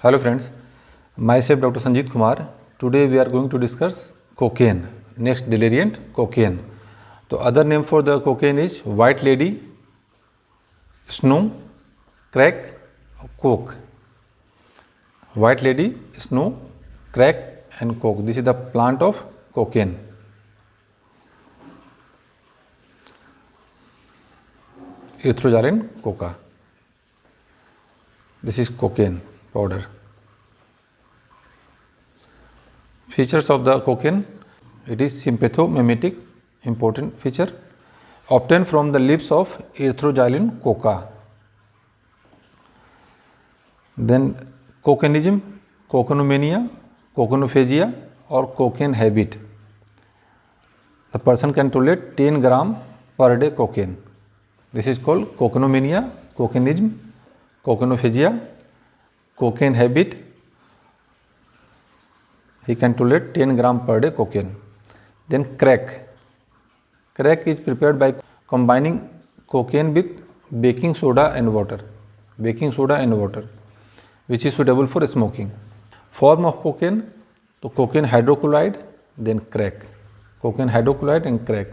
Hello friends, myself Dr. Sanjeet Kumar. Today we are going to discuss cocaine, next deliriant cocaine. The other name for the cocaine is white lady, snow, crack, coke. White lady, snow, crack and coke. This is the plant of cocaine. Erythrogyrine coca. This is cocaine powder. Features of the cocaine: it is sympathomimetic, important feature, obtained from the leaves of Erythrogyrine coca. Then cocainism, cocainomania, cocainophagia or cocaine habit. The person can tolerate 10 gram per day cocaine. This is called cocainomania, cocainism, cocainophagia, cocaine habit. He can tolerate 10 gram per day cocaine. Then crack. Crack is prepared by combining cocaine with baking soda and water. Baking soda and water, which is suitable for smoking. Form of cocaine, so cocaine hydrochloride, then crack. Cocaine hydrochloride and crack.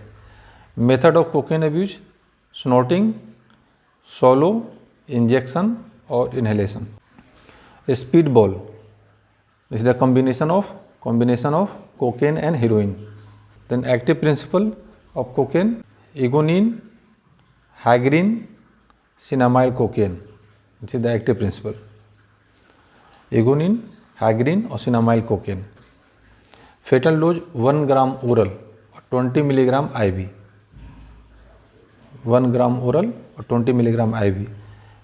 Method of cocaine abuse: snorting, swallow, injection or inhalation. Speedball. This is the combination of cocaine and heroin. Then active principle of cocaine: agonine, hygrine, cinnamyl cocaine. This is the active principle. Agonine, hygrine or cinnamyl cocaine. Fatal dose 1 gram oral or 20 milligram IV. 1 gram oral or 20 milligram IV.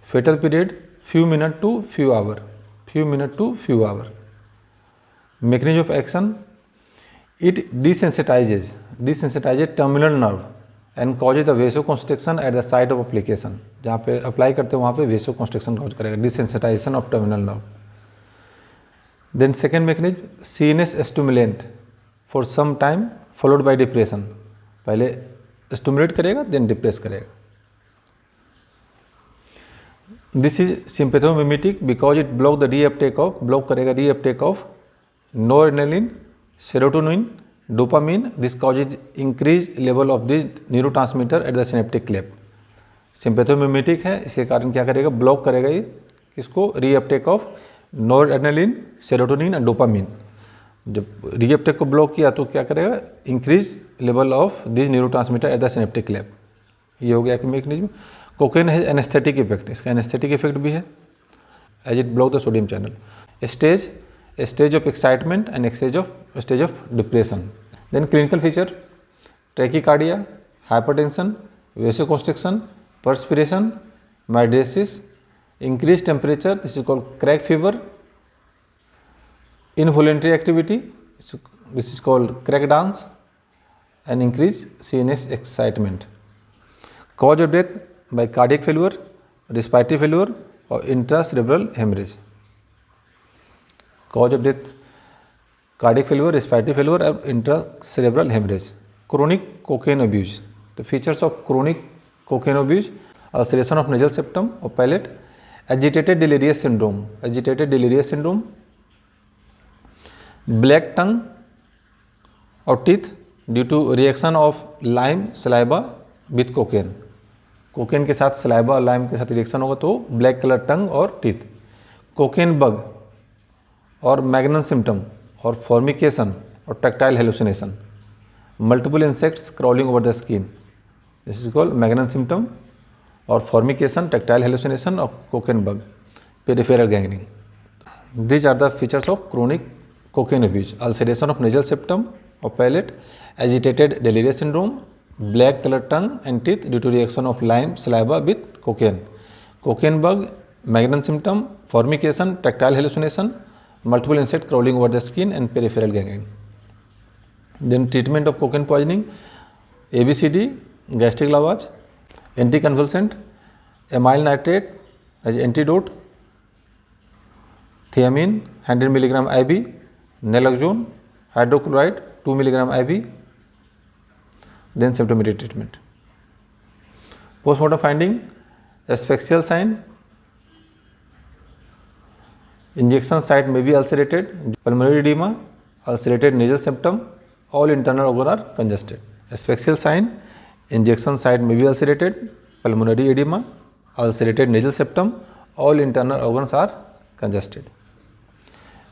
Fatal period few minutes to few hours. Mechanism of action: it desensitizes terminal nerve and causes the vasoconstriction at the site of application. जहाँ पे apply करते हैं वहाँ पे vasoconstriction cause करेगा, desensitization of terminal nerve. Then second mechanism, CNS stimulant for some time followed by depression. पहले stimulate करेगा then depress करेगा. This is sympathomimetic because it block करेगा reuptake of noradrenaline, serotonin, dopamine. This causes increased level of this neurotransmitter at the synaptic cleft. Sympathomimetic है, इसके कारण क्या करेगा, block करेगा ये किसको, रीअपटेक ऑफ नोरएड्रेनालिन, सेरोटोनिन और डोपामिन. जब रीअपटेक को ब्लॉक किया तो क्या करेगा, increase level of this neurotransmitter at the synaptic cleft. ये हो गया कि मैकेनिज्म. कोकेन है एनेस्थेटिक इफेक्ट, इसका एनेस्थेटिक इफेक्ट भी है as it block the sodium channel. Stage of excitement and stage of depression. Then clinical feature: tachycardia, hypertension, vasoconstriction, perspiration, mydriasis, increased temperature, this is called crack fever, involuntary activity, this is called crack dance, and increased CNS excitement. Cause of death by cardiac failure, respiratory failure or intracerebral hemorrhage. Cause of death: cardiac failure, respiratory failure or intracerebral hemorrhage. Chronic cocaine abuse. The features of chronic cocaine abuse: ulceration of nasal septum or palate, agitated delirious syndrome, black tongue or teeth due to reaction of lime saliva with cocaine. Cocaine के साथ saliva और lime के साथ reaction होगा तो black colour टंग और teeth. Cocaine bug और magnum symptom और फॉर्मिकेशन और tactile hallucination. Multiple insects crawling over the skin. This is called Magnum symptom or formication, tactile hallucination of cocaine bug, peripheral gangrene. These are the features of chronic cocaine abuse: ulceration of nasal septum or palate, agitated delirious syndrome, black colored tongue and teeth due to reaction of lime saliva with cocaine, cocaine bug, Magnum symptom, formication, tactile hallucination, multiple insect crawling over the skin and peripheral gangrene. Then treatment of cocaine poisoning: ABCD, gastric lavage, anticonvulsant, amyl nitrate as antidote, thiamine 100 mg IV, naloxone hydrochloride 2 mg IV. Then symptomatic treatment. Postmortem finding: asphyxial sign, Injection site may be ulcerated, pulmonary edema, ulcerated nasal septum, all internal organs are congested. Asphyxial sign, injection site may be ulcerated, pulmonary edema, ulcerated nasal septum, all internal organs are congested.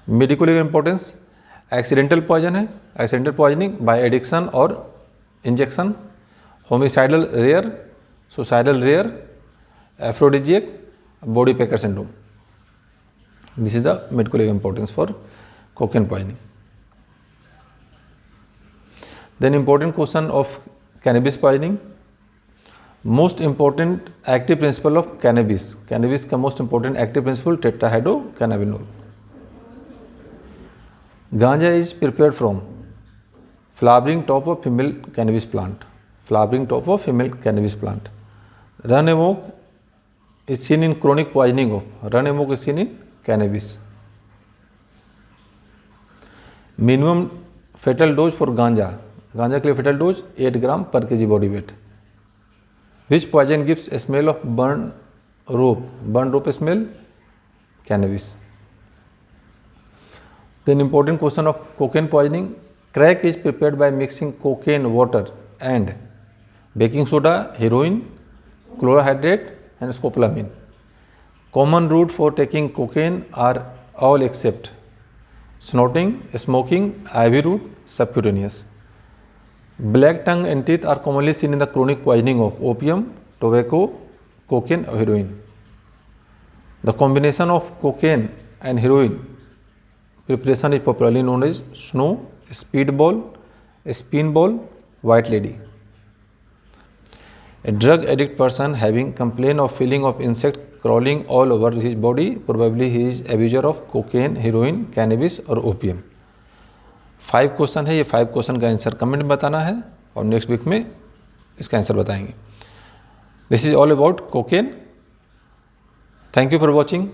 Medical importance, accidental poison है, accidental poisoning by addiction और injection, homicidal rare, suicidal rare, aphrodisiac, body packer syndrome. This is the medical importance for cocaine poisoning. Then important question of cannabis poisoning. Most important active principle of cannabis, cannabis का most important active principle tetrahydrocannabinol. Ganja is prepared from flowering top of female cannabis plant. Flowering top of female cannabis plant. Run amok is seen in chronic poisoning of. Run amok is seen in cannabis. Minimum fatal dose for ganja. Ganja के लिए fatal dose 8 gram per kg body weight. Which poison gives a smell of burnt rope? Burnt rope smell? Cannabis. Then important question of cocaine poisoning. Crack is prepared by mixing cocaine water and baking soda, heroin, chlorohydrate and scopolamine. Common route for taking cocaine are all except snorting, smoking, IV route, subcutaneous. Black tongue and teeth are commonly seen in the chronic poisoning of opium, tobacco, cocaine or heroin. The combination of cocaine and heroin preparation is popularly known as snow, speedball, spinball, white lady. A drug addict person having complaint of feeling of insect crawling all over his body, probably he is abuser of cocaine, heroin, cannabis और opium. 5 question है, ये 5 question का answer comment में बताना है और next week में इसका आंसर बताएंगे. This is all about cocaine. Thank you for watching.